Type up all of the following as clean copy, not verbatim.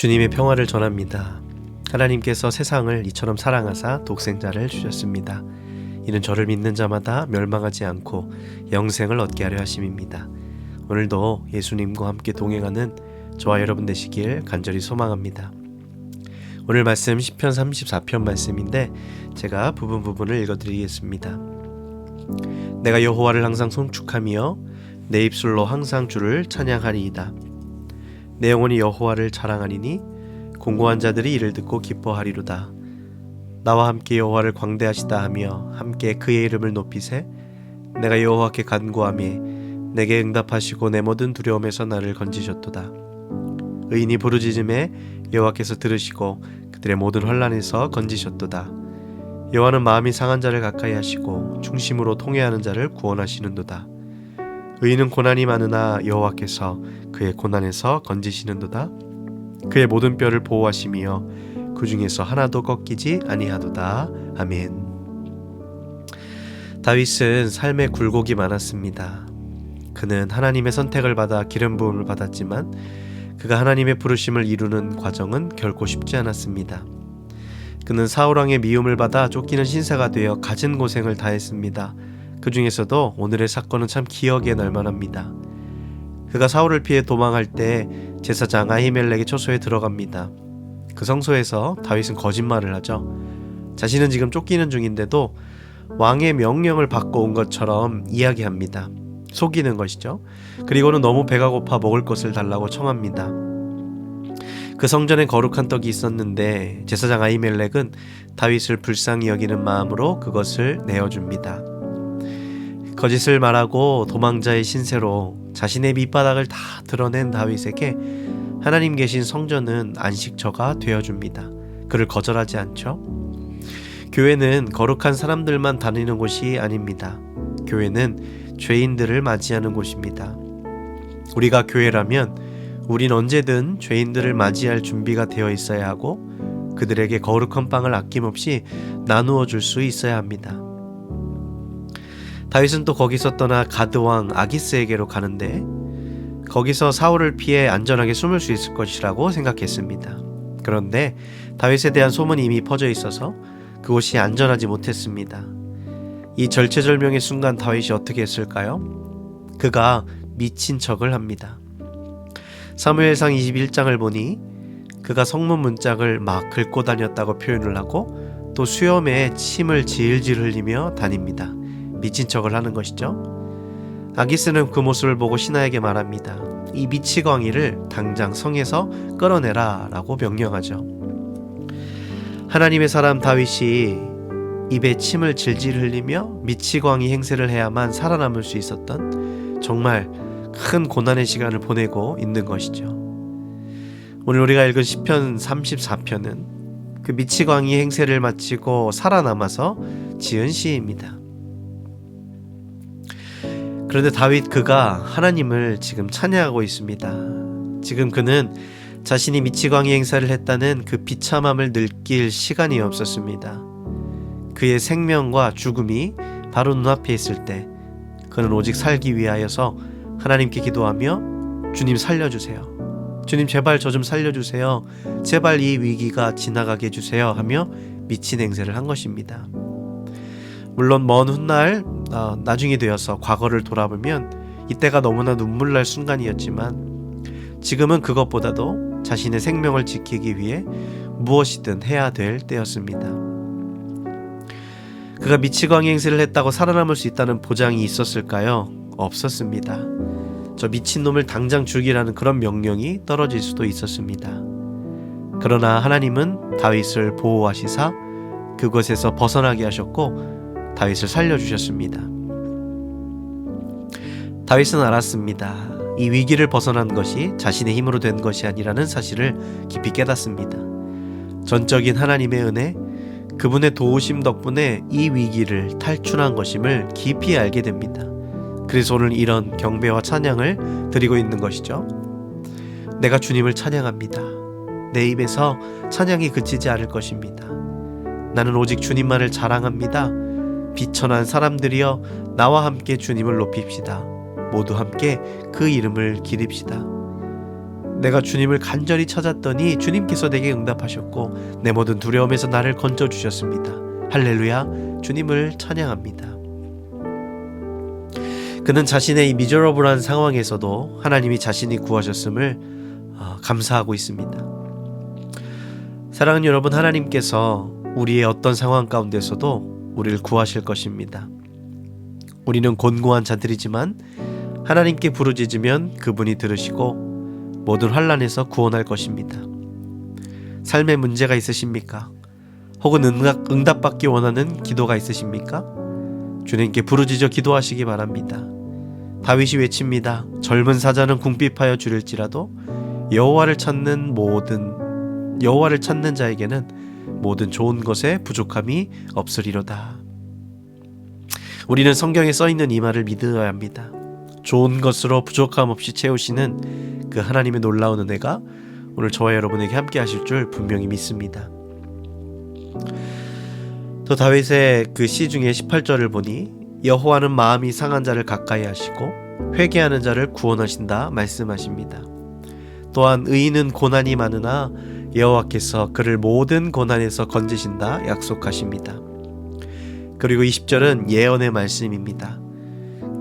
주님의 평화를 전합니다. 하나님께서 세상을 이처럼 사랑하사 독생자를 주셨습니다. 이는 저를 믿는 자마다 멸망하지 않고 영생을 얻게 하려 하심입니다. 오늘도 예수님과 함께 동행하는 저와 여러분 되시길 간절히 소망합니다. 오늘 말씀 시편 34편 말씀인데 제가 부분을 읽어드리겠습니다. 내가 여호와를 항상 송축하며 내 입술로 항상 주를 찬양하리이다. 내 영혼이 여호와를 자랑하리니 공고한 자들이 이를 듣고 기뻐하리로다. 나와 함께 여호와를 광대하시다 하며 함께 그의 이름을 높이세. 내가 여호와께 간구하며 내게 응답하시고 내 모든 두려움에서 나를 건지셨도다. 의인이 부르짖음에 여호와께서 들으시고 그들의 모든 환난에서 건지셨도다. 여호와는 마음이 상한 자를 가까이 하시고 중심으로 통회하는 자를 구원하시는도다. 의인은 고난이 많으나 여호와께서 그의 고난에서 건지시는도다. 그의 모든 뼈를 보호하시며 그 중에서 하나도 꺾이지 아니하도다. 아멘. 다윗은 삶에 굴곡이 많았습니다. 그는 하나님의 선택을 받아 기름 부음을 받았지만 그가 하나님의 부르심을 이루는 과정은 결코 쉽지 않았습니다. 그는 사울왕의 미움을 받아 쫓기는 신사가 되어 갖은 고생을 다했습니다. 그 중에서도 오늘의 사건은 참 기억에 날만합니다. 그가 사울을 피해 도망할 때 제사장 아히멜렉의 처소에 들어갑니다. 그 성소에서 다윗은 거짓말을 하죠. 자신은 지금 쫓기는 중인데도 왕의 명령을 받고 온 것처럼 이야기합니다. 속이는 것이죠. 그리고는 너무 배가 고파 먹을 것을 달라고 청합니다. 그 성전에 거룩한 떡이 있었는데 제사장 아히멜렉은 다윗을 불쌍히 여기는 마음으로 그것을 내어줍니다. 거짓을 말하고 도망자의 신세로 자신의 밑바닥을 다 드러낸 다윗에게 하나님 계신 성전은 안식처가 되어줍니다. 그를 거절하지 않죠. 교회는 거룩한 사람들만 다니는 곳이 아닙니다. 교회는 죄인들을 맞이하는 곳입니다. 우리가 교회라면 우린 언제든 죄인들을 맞이할 준비가 되어 있어야 하고 그들에게 거룩한 빵을 아낌없이 나누어 줄 수 있어야 합니다. 다윗은 또 거기서 떠나 가드왕 아기스에게로 가는데 거기서 사울을 피해 안전하게 숨을 수 있을 것이라고 생각했습니다. 그런데 다윗에 대한 소문이 이미 퍼져 있어서 그곳이 안전하지 못했습니다. 이 절체절명의 순간 다윗이 어떻게 했을까요? 그가 미친 척을 합니다. 사무엘상 21장을 보니 그가 성문 문짝을 막 긁고 다녔다고 표현을 하고 또 수염에 침을 질질 흘리며 다닙니다. 미친 척을 하는 것이죠. 아기스는 그 모습을 보고 신하에게 말합니다. 이 미치광이를 당장 성에서 끌어내라 라고 명령하죠. 하나님의 사람 다윗이 입에 침을 질질 흘리며 미치광이 행세를 해야만 살아남을 수 있었던 정말 큰 고난의 시간을 보내고 있는 것이죠. 오늘 우리가 읽은 시편 34편은 그 미치광이 행세를 마치고 살아남아서 지은 시입니다. 그런데 다윗 그가 하나님을 지금 찬양하고 있습니다. 지금 그는 자신이 미치광이 행사를 했다는 그 비참함을 느낄 시간이 없었습니다. 그의 생명과 죽음이 바로 눈앞에 있을 때 그는 오직 살기 위하여서 하나님께 기도하며 주님 살려주세요. 주님 제발 저 좀 살려주세요. 제발 이 위기가 지나가게 해주세요 하며 미친 행세를 한 것입니다. 물론 먼 훗날 나중이 되어서 과거를 돌아보면 이때가 너무나 눈물 날 순간이었지만 지금은 그것보다도 자신의 생명을 지키기 위해 무엇이든 해야 될 때였습니다. 그가 미치광이 행세를 했다고 살아남을 수 있다는 보장이 있었을까요? 없었습니다. 저 미친놈을 당장 죽이라는 그런 명령이 떨어질 수도 있었습니다. 그러나 하나님은 다윗을 보호하시사 그곳에서 벗어나게 하셨고 다윗을 살려주셨습니다. 다윗은 알았습니다. 이 위기를 벗어난 것이 자신의 힘으로 된 것이 아니라는 사실을 깊이 깨닫습니다. 전적인 하나님의 은혜, 그분의 도우심 덕분에 이 위기를 탈출한 것임을 깊이 알게 됩니다. 그래서 오늘 이런 경배와 찬양을 드리고 있는 것이죠. 내가 주님을 찬양합니다. 내 입에서 찬양이 그치지 않을 것입니다. 나는 오직 주님만을 자랑합니다. 비천한 사람들이여 나와 함께 주님을 높입시다. 모두 함께 그 이름을 기립시다. 내가 주님을 간절히 찾았더니 주님께서 내게 응답하셨고 내 모든 두려움에서 나를 건져주셨습니다. 할렐루야, 주님을 찬양합니다. 그는 자신의 이 미저러블한 상황에서도 하나님이 자신이 구하셨음을 감사하고 있습니다. 사랑하는 여러분, 하나님께서 우리의 어떤 상황 가운데서도 우리를 구하실 것입니다. 우리는 곤고한 자들이지만 하나님께 부르짖으면 그분이 들으시고 모든 환난에서 구원할 것입니다. 삶에 문제가 있으십니까? 혹은 응답받기 원하는 기도가 있으십니까? 주님께 부르짖어 기도하시기 바랍니다. 다윗이 외칩니다. 젊은 사자는 궁핍하여 주릴지라도 여호와를 찾는 자에게는 모든 좋은 것에 부족함이 없으리로다. 우리는 성경에 써있는 이 말을 믿어야 합니다. 좋은 것으로 부족함 없이 채우시는 그 하나님의 놀라운 은혜가 오늘 저와 여러분에게 함께 하실 줄 분명히 믿습니다. 또 다윗의 그 시 중에 18절을 보니 여호와는 마음이 상한 자를 가까이 하시고 회개하는 자를 구원하신다 말씀하십니다. 또한 의인은 고난이 많으나 여호와께서 그를 모든 고난에서 건지신다 약속하십니다. 그리고 20절은 예언의 말씀입니다.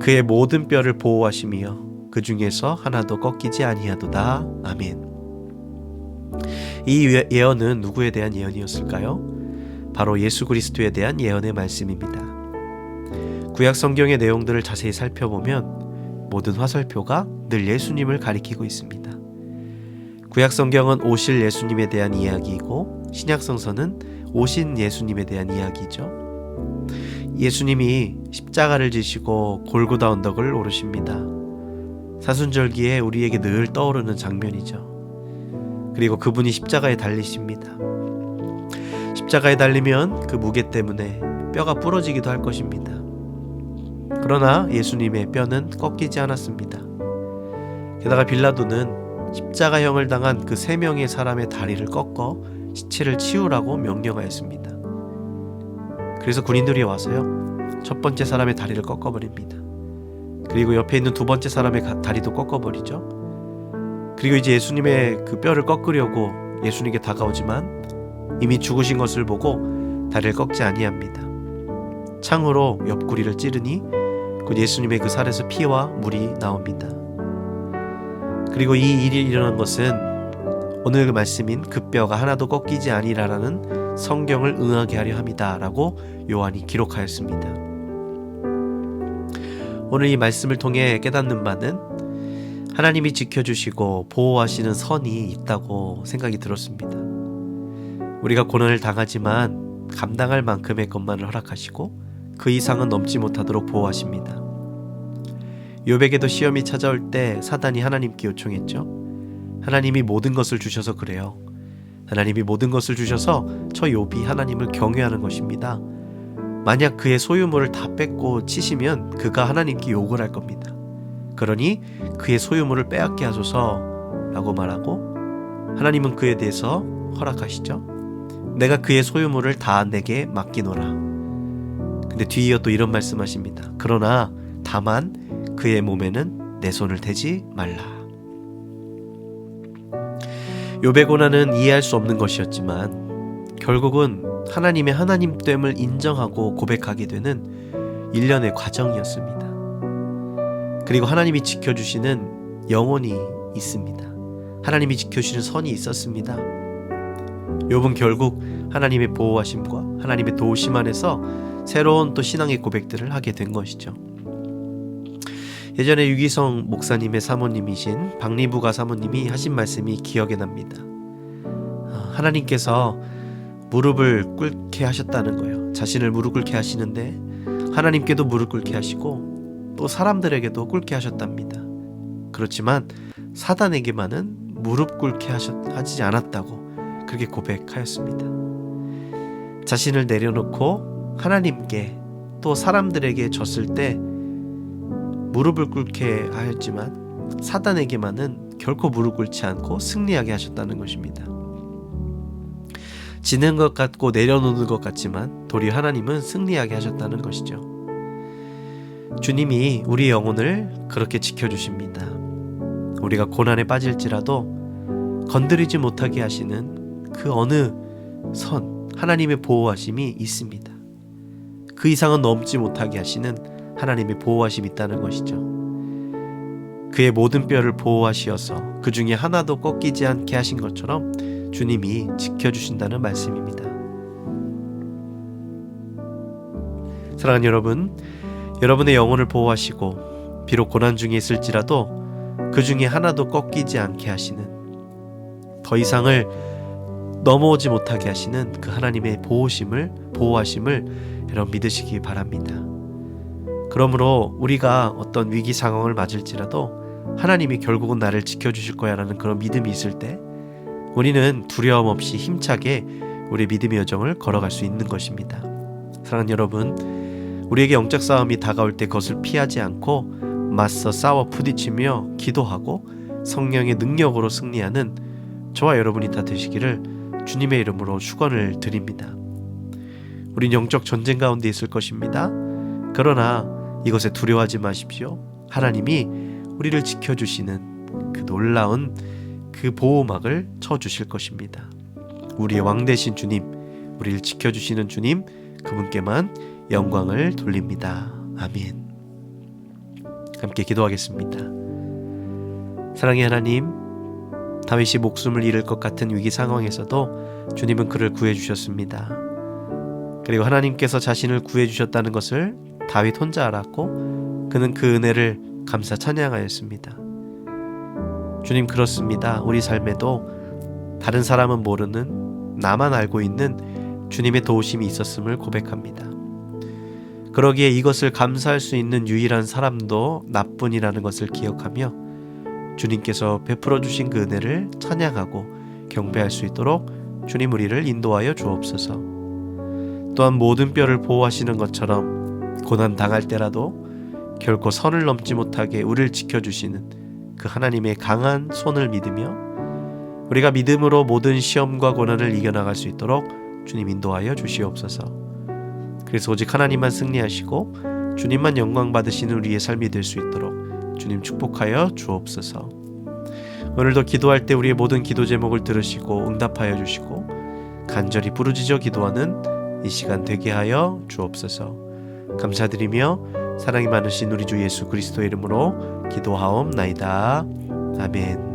그의 모든 뼈를 보호하시며 그 중에서 하나도 꺾이지 아니하도다. 아멘. 이 예언은 누구에 대한 예언이었을까요? 바로 예수 그리스도에 대한 예언의 말씀입니다. 구약 성경의 내용들을 자세히 살펴보면 모든 화살표가 늘 예수님을 가리키고 있습니다. 구약 성경은 오실 예수님에 대한 이야기이고 신약 성서는 오신 예수님에 대한 이야기죠. 예수님이 십자가를 지시고 골고다 언덕을 오르십니다. 사순절기에 우리에게 늘 떠오르는 장면이죠. 그리고 그분이 십자가에 달리십니다. 십자가에 달리면 그 무게 때문에 뼈가 부러지기도 할 것입니다. 그러나 예수님의 뼈는 꺾이지 않았습니다. 게다가 빌라도는 십자가형을 당한 그 3명의 사람의 다리를 꺾어 시체를 치우라고 명령하였습니다. 그래서 군인들이 와서요, 첫 번째 사람의 다리를 꺾어버립니다. 그리고 옆에 있는 두 번째 사람의 다리도 꺾어버리죠. 그리고 이제 예수님의 그 뼈를 꺾으려고 예수님께 다가오지만 이미 죽으신 것을 보고 다리를 꺾지 아니합니다. 창으로 옆구리를 찌르니 곧 예수님의 그 살에서 피와 물이 나옵니다. 그리고 이 일이 일어난 것은 오늘 그 말씀인 그 뼈가 하나도 꺾이지 아니라라는 성경을 응하게 하려 함이다 라고 요한이 기록하였습니다. 오늘 이 말씀을 통해 깨닫는 바는 하나님이 지켜주시고 보호하시는 선이 있다고 생각이 들었습니다. 우리가 고난을 당하지만 감당할 만큼의 것만을 허락하시고 그 이상은 넘지 못하도록 보호하십니다. 욥에게도 시험이 찾아올 때 사단이 하나님께 요청했죠. 하나님이 모든 것을 주셔서 그래요. 하나님이 모든 것을 주셔서 저 욥이 하나님을 경외하는 것입니다. 만약 그의 소유물을 다 뺏고 치시면 그가 하나님께 욕을 할 겁니다. 그러니 그의 소유물을 빼앗게 하소서 라고 말하고 하나님은 그에 대해서 허락하시죠. 내가 그의 소유물을 다 내게 맡기노라. 근데 뒤이어 또 이런 말씀하십니다. 그러나 다만 그의 몸에는 내 손을 대지 말라. 욥의 고난은 이해할 수 없는 것이었지만 결국은 하나님의 하나님됨을 인정하고 고백하게 되는 일련의 과정이었습니다. 그리고 하나님이 지켜주시는 영혼이 있습니다. 하나님이 지켜주시는 선이 있었습니다. 욥은 결국 하나님의 보호하심과 하나님의 도우심 안에서 새로운 또 신앙의 고백들을 하게 된 것이죠. 예전에 유기성 목사님의 사모님이신 박리부가 사모님이 하신 말씀이 기억에 납니다. 하나님께서 무릎을 꿇게 하셨다는 거예요. 자신을 무릎 꿇게 하시는데 하나님께도 무릎 꿇게 하시고 또 사람들에게도 꿇게 하셨답니다. 그렇지만 사단에게만은 무릎 꿇게 하지 않았다고 그렇게 고백하였습니다. 자신을 내려놓고 하나님께 또 사람들에게 졌을 때 무릎을 꿇게 하였지만 사단에게만은 결코 무릎 꿇지 않고 승리하게 하셨다는 것입니다. 지는 것 같고 내려놓는 것 같지만 도리어 하나님은 승리하게 하셨다는 것이죠. 주님이 우리 영혼을 그렇게 지켜주십니다. 우리가 고난에 빠질지라도 건드리지 못하게 하시는 그 어느 선, 하나님의 보호하심이 있습니다. 그 이상은 넘지 못하게 하시는 하나님의 보호하심이 있다는 것이죠. 그의 모든 뼈를 보호하시어서 그 중에 하나도 꺾이지 않게 하신 것처럼 주님이 지켜주신다는 말씀입니다. 사랑하는 여러분, 여러분의 영혼을 보호하시고 비록 고난 중에 있을지라도 그 중에 하나도 꺾이지 않게 하시는, 더 이상을 넘어오지 못하게 하시는 그 하나님의 보호하심을 여러분 믿으시기 바랍니다. 그러므로 우리가 어떤 위기 상황을 맞을지라도 하나님이 결국은 나를 지켜주실 거야 라는 그런 믿음이 있을 때 우리는 두려움 없이 힘차게 우리의 믿음의 여정을 걸어갈 수 있는 것입니다. 사랑하는 여러분, 우리에게 영적 싸움이 다가올 때 그것을 피하지 않고 맞서 싸워 부딪히며 기도하고 성령의 능력으로 승리하는 저와 여러분이 다 되시기를 주님의 이름으로 축원을 드립니다. 우린 영적 전쟁 가운데 있을 것입니다. 그러나 이것에 두려워하지 마십시오. 하나님이 우리를 지켜주시는 그 놀라운 그 보호막을 쳐주실 것입니다. 우리의 왕 되신 주님, 우리를 지켜주시는 주님, 그분께만 영광을 돌립니다. 아멘. 함께 기도하겠습니다. 사랑의 하나님, 다윗이 목숨을 잃을 것 같은 위기 상황에서도 주님은 그를 구해주셨습니다. 그리고 하나님께서 자신을 구해주셨다는 것을 다윗 혼자 알았고 그는 그 은혜를 감사 찬양하였습니다. 주님, 그렇습니다. 우리 삶에도 다른 사람은 모르는, 나만 알고 있는 주님의 도우심이 있었음을 고백합니다. 그러기에 이것을 감사할 수 있는 유일한 사람도 나뿐이라는 것을 기억하며 주님께서 베풀어 주신 그 은혜를 찬양하고 경배할 수 있도록 주님 우리를 인도하여 주옵소서. 또한 모든 뼈를 보호하시는 것처럼 고난 당할 때라도 결코 선을 넘지 못하게 우리를 지켜주시는 그 하나님의 강한 손을 믿으며 우리가 믿음으로 모든 시험과 고난을 이겨나갈 수 있도록 주님 인도하여 주시옵소서. 그래서 오직 하나님만 승리하시고 주님만 영광 받으시는 우리의 삶이 될 수 있도록 주님 축복하여 주옵소서. 오늘도 기도할 때 우리의 모든 기도 제목을 들으시고 응답하여 주시고 간절히 부르짖어 기도하는 이 시간 되게 하여 주옵소서. 감사드리며 사랑이 많으신 우리 주 예수 그리스도의 이름으로 기도하옵나이다. 아멘.